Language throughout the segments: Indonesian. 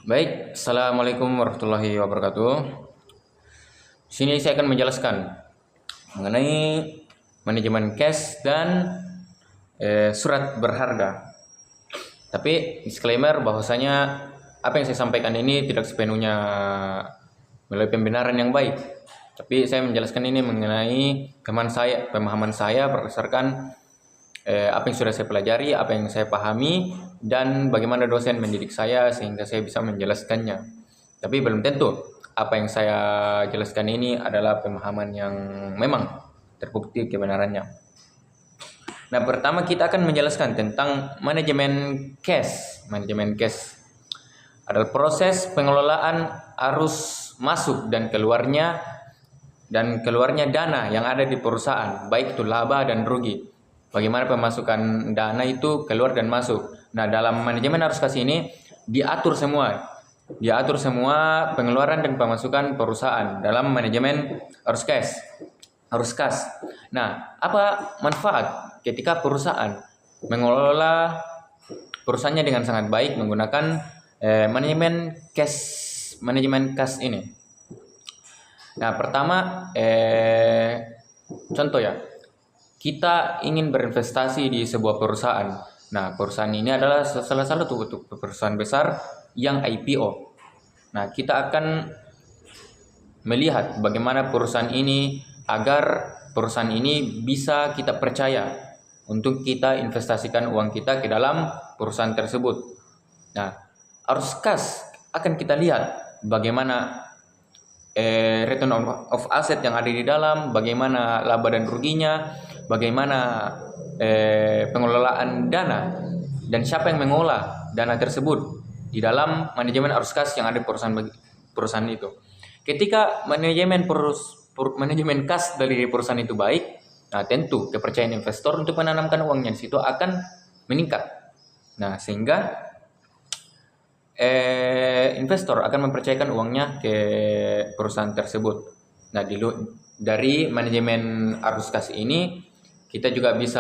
Baik, Assalamualaikum warahmatullahi wabarakatuh. Sini saya akan menjelaskan mengenai manajemen cash dan surat berharga. Tapi disclaimer bahwasanya apa yang saya sampaikan ini tidak sepenuhnya melalui pembenaran yang baik. Tapi saya menjelaskan ini mengenai pemahaman saya berdasarkan apa yang sudah saya pelajari, apa yang saya pahami, dan bagaimana dosen mendidik saya sehingga saya bisa menjelaskannya. Tapi belum tentu apa yang saya jelaskan ini adalah pemahaman yang memang terbukti kebenarannya. Nah, pertama kita akan menjelaskan tentang manajemen cash. Manajemen cash adalah proses pengelolaan arus masuk dan keluarnya dana yang ada di perusahaan, baik itu laba dan rugi. Bagaimana pemasukan dana itu keluar dan masuk. Nah, dalam manajemen arus kas ini diatur semua pengeluaran dan pemasukan perusahaan dalam manajemen arus kas. Nah, apa manfaat ketika perusahaan mengelola perusahaannya dengan sangat baik menggunakan manajemen kas ini? Nah, pertama contoh ya. Kita ingin berinvestasi di sebuah perusahaan. Nah, perusahaan ini adalah salah satu perusahaan besar yang IPO. Nah, kita akan melihat bagaimana perusahaan ini agar perusahaan ini bisa kita percaya untuk kita investasikan uang kita ke dalam perusahaan tersebut. Nah, arus kas akan kita lihat bagaimana return of asset yang ada di dalam, bagaimana laba dan ruginya, bagaimana pengelolaan dana, dan siapa yang mengolah dana tersebut di dalam manajemen arus kas yang ada di perusahaan itu. Ketika manajemen kas dari perusahaan itu baik, nah tentu kepercayaan investor untuk menanamkan uangnya di situ akan meningkat. Nah, sehingga investor akan mempercayakan uangnya ke perusahaan tersebut. Nah, dari manajemen arus kas ini kita juga bisa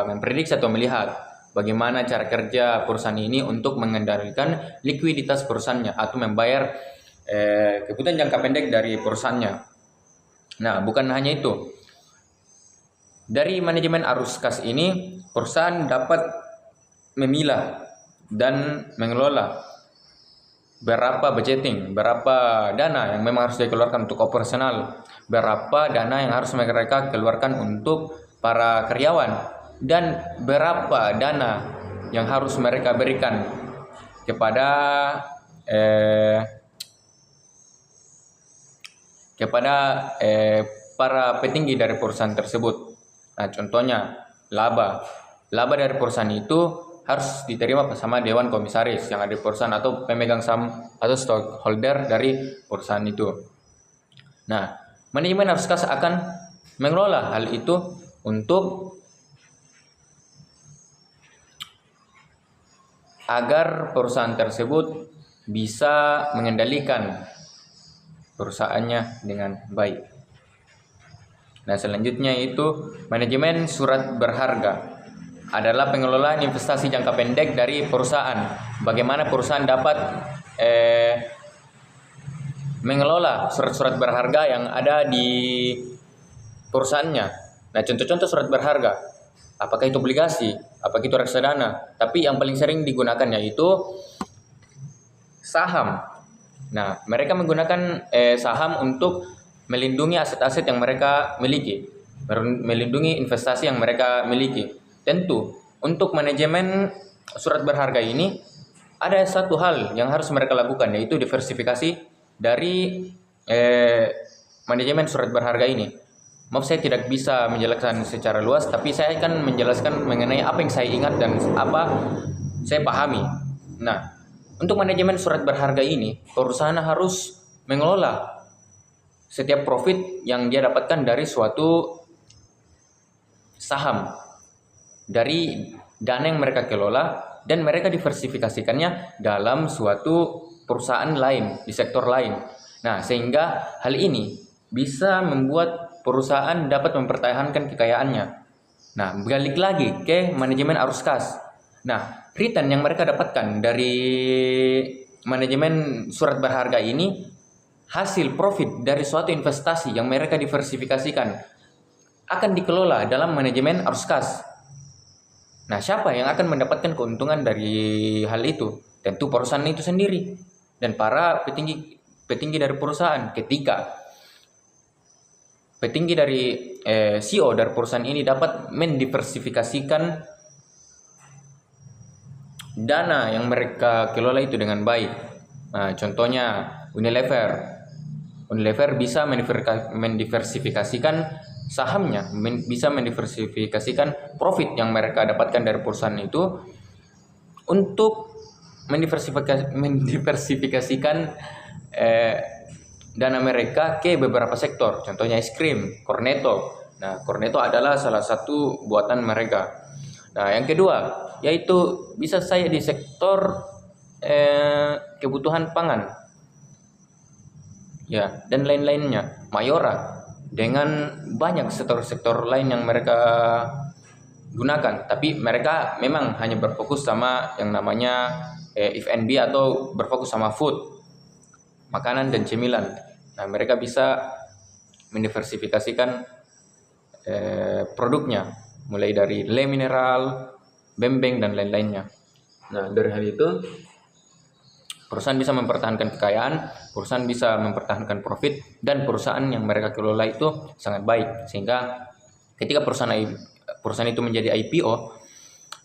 memprediksi atau melihat bagaimana cara kerja perusahaan ini untuk mengendalikan likuiditas perusahaannya atau membayar kebutuhan jangka pendek dari perusahaannya. Nah, bukan hanya itu. Dari manajemen arus kas ini, perusahaan dapat memilah dan mengelola berapa budgeting, berapa dana yang memang harus dikeluarkan untuk operasional, berapa dana yang harus mereka keluarkan untuk para karyawan, dan berapa dana yang harus mereka berikan kepada para petinggi dari perusahaan tersebut. Nah, contohnya laba dari perusahaan itu harus diterima bersama dewan komisaris yang ada di perusahaan atau pemegang saham atau stockholder dari perusahaan itu. Nah, manajemen arus kas akan mengelola hal itu untuk agar perusahaan tersebut bisa mengendalikan perusahaannya dengan baik. Nah, selanjutnya itu manajemen surat berharga adalah pengelolaan investasi jangka pendek dari perusahaan. Bagaimana perusahaan dapat mengelola surat-surat berharga yang ada di perusahaannya. Nah, contoh-contoh surat berharga, apakah itu obligasi, apakah itu reksadana, tapi yang paling sering digunakan yaitu saham. Nah, mereka menggunakan saham untuk melindungi aset-aset yang mereka miliki, melindungi investasi yang mereka miliki. Tentu, untuk manajemen surat berharga ini ada satu hal yang harus mereka lakukan, yaitu diversifikasi dari manajemen surat berharga ini. Maaf, saya tidak bisa menjelaskan secara luas, tapi saya akan menjelaskan mengenai apa yang saya ingat dan apa saya pahami. Nah, untuk manajemen surat berharga ini, perusahaan harus mengelola setiap profit yang dia dapatkan dari suatu saham, dari dana yang mereka kelola, dan mereka diversifikasikannya dalam suatu perusahaan lain, di sektor lain. Nah, sehingga hal ini bisa membuat perusahaan dapat mempertahankan kekayaannya. Nah, balik lagi ke manajemen arus kas. Nah, return yang mereka dapatkan dari manajemen surat berharga ini hasil profit dari suatu investasi yang mereka diversifikasikan akan dikelola dalam manajemen arus kas. Nah, siapa yang akan mendapatkan keuntungan dari hal itu? Tentu perusahaan itu sendiri dan para petinggi dari perusahaan. Ketika petinggi dari CEO dari perusahaan ini dapat mendiversifikasikan dana yang mereka kelola itu dengan baik. Nah, contohnya Unilever bisa mendiversifikasikan sahamnya, bisa mendiversifikasikan profit yang mereka dapatkan dari perusahaan itu untuk mendiversifikasikan dana mereka ke beberapa sektor. Contohnya es krim, Cornetto. Nah, Cornetto adalah salah satu buatan mereka. Nah, yang kedua yaitu bisa saya di sektor kebutuhan pangan. Ya, dan lain-lainnya. Mayora dengan banyak sektor-sektor lain yang mereka gunakan, tapi mereka memang hanya berfokus sama yang namanya F&B atau berfokus sama food, makanan dan cemilan. Nah, mereka bisa mendiversifikasikan produknya mulai dari le mineral, bembeng dan lain-lainnya. Nah, dari hal itu perusahaan bisa mempertahankan kekayaan, perusahaan bisa mempertahankan profit, dan perusahaan yang mereka kelola itu sangat baik. Sehingga ketika perusahaan itu menjadi IPO,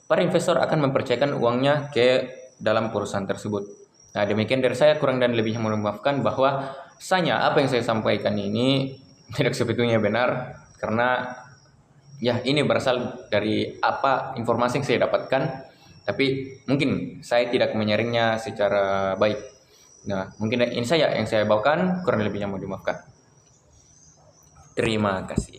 para investor akan mempercayakan uangnya ke dalam perusahaan tersebut. Nah, demikian dari saya, kurang dan lebihnya mohon maafkan bahwa apa yang saya sampaikan ini tidak sebetulnya benar, karena ya ini berasal dari apa informasi yang saya dapatkan. Tapi mungkin saya tidak menyaringnya secara baik. Nah, mungkin ini saya yang saya bawakan, kurang lebihnya mohon dimaafkan. Terima kasih.